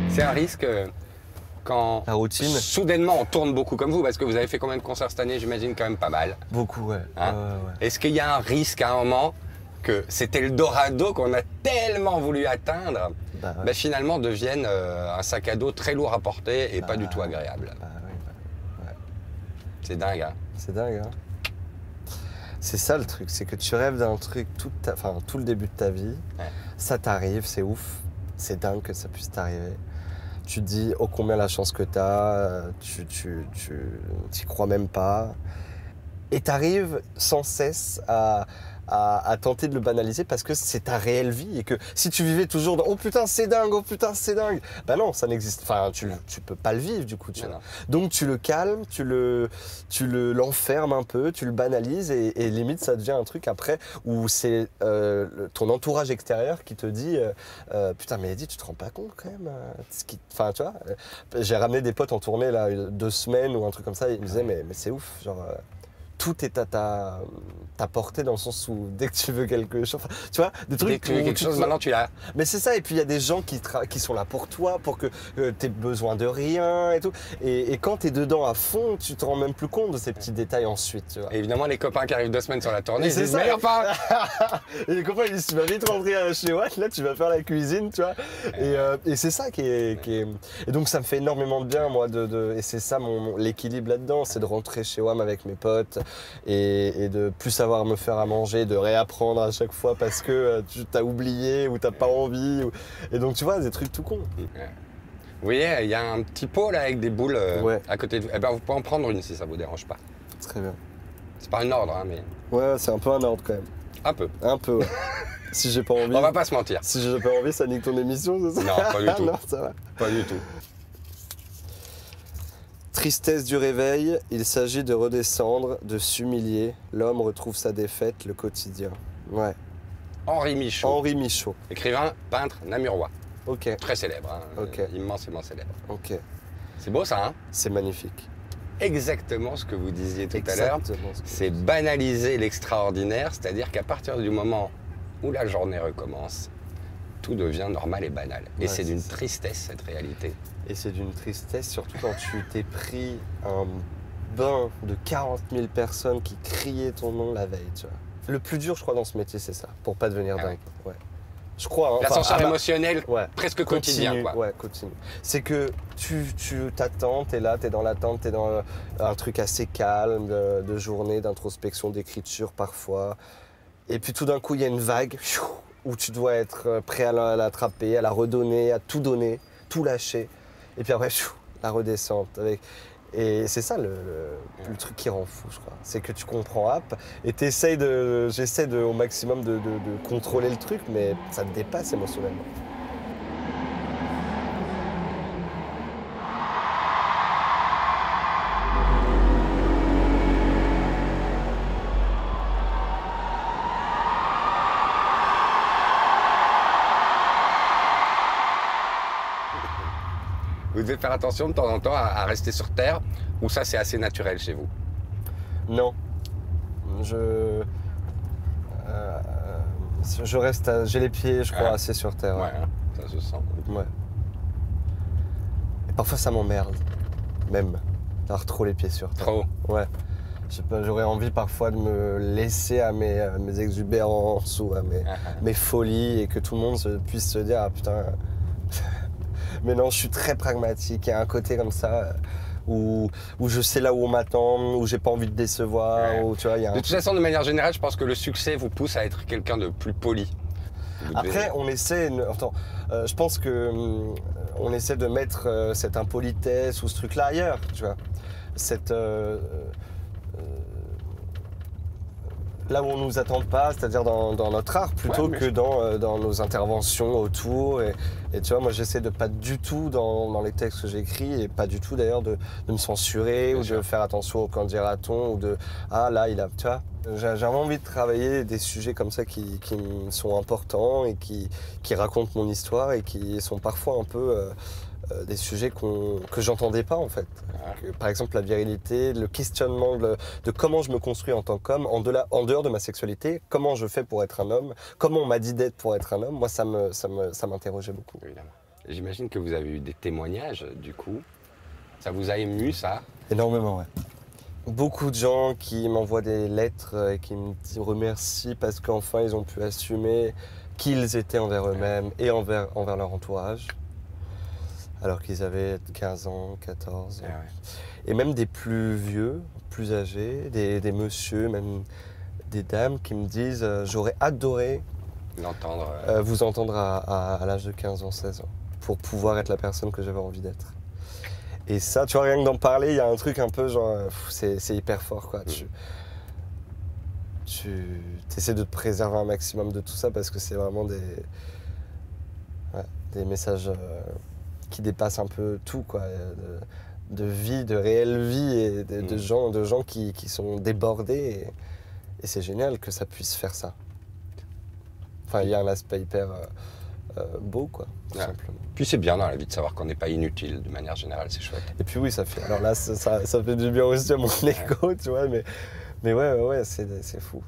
C'est un risque quand La routine. soudainement on tourne beaucoup comme vous, parce que vous avez fait combien de concerts cette année? J'imagine quand même pas mal. Beaucoup, ouais. Hein? Ouais. Est-ce qu'il y a un risque à un moment que c'était le Dorado qu'on a tellement voulu atteindre, finalement devienne un sac à dos très lourd à porter et pas du tout agréable? Ouais. C'est dingue, hein? C'est dingue, hein. C'est ça le truc, c'est que tu rêves d'un truc tout le début de ta vie, ça t'arrive, c'est ouf, c'est dingue que ça puisse t'arriver. Tu te dis oh combien la chance que t'as, tu t'y crois même pas. Et t'arrives sans cesse à tenter de le banaliser parce que c'est ta réelle vie et que si tu vivais toujours dans oh putain c'est dingue, bah non ça n'existe, enfin tu peux pas le vivre du coup tu vois. Donc tu le calmes, tu l'enfermes un peu, tu le banalises et limite ça devient un truc après où c'est ton entourage extérieur qui te dit putain mais Eddie tu te rends pas compte quand même enfin tu vois, j'ai ramené des potes en tournée là 2 semaines ou un truc comme ça et ils me disaient mais c'est ouf genre tout est à ta portée dans le sens où dès que tu veux quelque chose, tu vois, des trucs. Dès que tu veux quelque chose, maintenant tu l'as. Mais c'est ça, et puis il y a des gens qui sont là pour toi, pour que tu aies besoin de rien et tout. Et quand tu es dedans à fond, tu te rends même plus compte de ces petits détails ensuite, tu vois. Et évidemment, les copains qui arrivent 2 semaines sur la tournée, ils disent ça. mais enfin. Et les copains ils disent tu vas vite rentrer chez Watt, là tu vas faire la cuisine, tu vois. Et c'est ça qui est. Et donc ça me fait énormément de bien, moi, et c'est ça l'équilibre là-dedans, c'est de rentrer chez WAM avec mes potes. Et de plus savoir me faire à manger, de réapprendre à chaque fois parce que tu t'as oublié ou t'as pas envie. Et donc tu vois, des trucs tout cons. Vous voyez, il y a un petit pot là avec des boules à côté de vous. Eh ben, vous pouvez en prendre une si ça vous dérange pas. Très bien. C'est pas un ordre, hein, mais... Ouais, c'est un peu un ordre quand même. Un peu. Un peu, ouais. Si j'ai pas envie... On va pas se mentir. Si j'ai pas envie, ça nique ton émission, c'est ça? Non, pas du tout. Non, ça va. Pas du tout. Tristesse du réveil, il s'agit de redescendre, de s'humilier. L'homme retrouve sa défaite, le quotidien. Ouais. Henri Michaud. Henri Michaud. Écrivain, peintre, namurois. Ok. Très célèbre, hein. Ok. Immensément célèbre. Ok. C'est beau ça, hein? C'est magnifique. Exactement ce que vous disiez tout à l'heure. C'est banaliser l'extraordinaire, c'est-à-dire qu'à partir du moment où la journée recommence, tout devient normal et banal. Et c'est d'une tristesse, cette réalité. Et c'est d'une tristesse, surtout quand tu t'es pris un bain de 40 000 personnes qui criaient ton nom la veille, tu vois. Le plus dur, je crois, dans ce métier, c'est ça, pour pas devenir dingue. Ouais. Je crois. Hein, l'ascenseur émotionnel, presque quotidien, quoi. Ouais, continue. C'est que tu t'attends, t'es là, t'es dans l'attente, t'es dans un truc assez calme, de journée, d'introspection, d'écriture parfois. Et puis tout d'un coup, il y a une vague où tu dois être prêt à l'attraper, à la redonner, à tout donner, tout lâcher. Et puis après, la redescente. Et c'est ça le truc qui rend fou, je crois. C'est que tu comprends et j'essaie au maximum de contrôler le truc, mais ça te dépasse émotionnellement. Vous devez faire attention de temps en temps à rester sur Terre, ou ça c'est assez naturel chez vous? Non. Je reste, j'ai les pieds, je crois, assez sur Terre. Ouais, hein, ça se sent. Ouais. Et parfois ça m'emmerde, même, d'avoir trop les pieds sur Terre. Trop? Ouais. Je sais pas, j'aurais envie parfois de me laisser à mes exubérances ou à mes folies et que tout le monde puisse se dire ah putain. Mais non, je suis très pragmatique. Il y a un côté comme ça où je sais là où on m'attend, où j'ai pas envie de décevoir. Où, tu vois, de toute façon, de manière générale, je pense que le succès vous pousse à être quelqu'un de plus poli. Après, on essaie. Je pense que on essaie de mettre cette impolitesse ou ce truc-là ailleurs. Tu vois, là où on ne nous attend pas, c'est-à-dire dans notre art, plutôt que dans nos interventions autour. Et tu vois, moi j'essaie de pas du tout dans les textes que j'écris, et pas du tout d'ailleurs de me censurer ou de faire attention au quand dira-t-on, ou de « Ah là, il a… » Tu vois, j'ai vraiment envie de travailler des sujets comme ça qui sont importants et qui racontent mon histoire et qui sont parfois un peu… des sujets que j'entendais pas en fait. Par exemple la virilité, le questionnement de comment je me construis en tant qu'homme, en dehors de ma sexualité, comment je fais pour être un homme, comment on m'a dit d'être pour être un homme, moi ça m'interrogeait beaucoup. Évidemment. J'imagine que vous avez eu des témoignages du coup. Ça vous a ému ça? Énormément, ouais. Beaucoup de gens qui m'envoient des lettres et qui me remercient parce qu'enfin ils ont pu assumer qui ils étaient envers eux-mêmes et envers leur entourage. Alors qu'ils avaient 15 ans, 14 ans. Et même des plus vieux, plus âgés, des messieurs, même des dames qui me disent j'aurais adoré vous entendre à l'âge de 15 ans, 16 ans, pour pouvoir être la personne que j'avais envie d'être. Et ça, tu vois, rien que d'en parler, il y a un truc un peu genre, c'est hyper fort, quoi. Tu essaies de te préserver un maximum de tout ça parce que c'est vraiment des messages qui dépassent un peu tout, quoi. De vie, de réelle vie et de gens qui sont débordés. Et c'est génial que ça puisse faire ça. Enfin, il y a un aspect hyper beau, quoi, tout simplement. Puis c'est bien dans la vie de savoir qu'on n'est pas inutile, de manière générale, c'est chouette. Et puis oui, ça fait. Alors là, ça fait du bien aussi à mon écho, tu vois, mais ouais, c'est fou.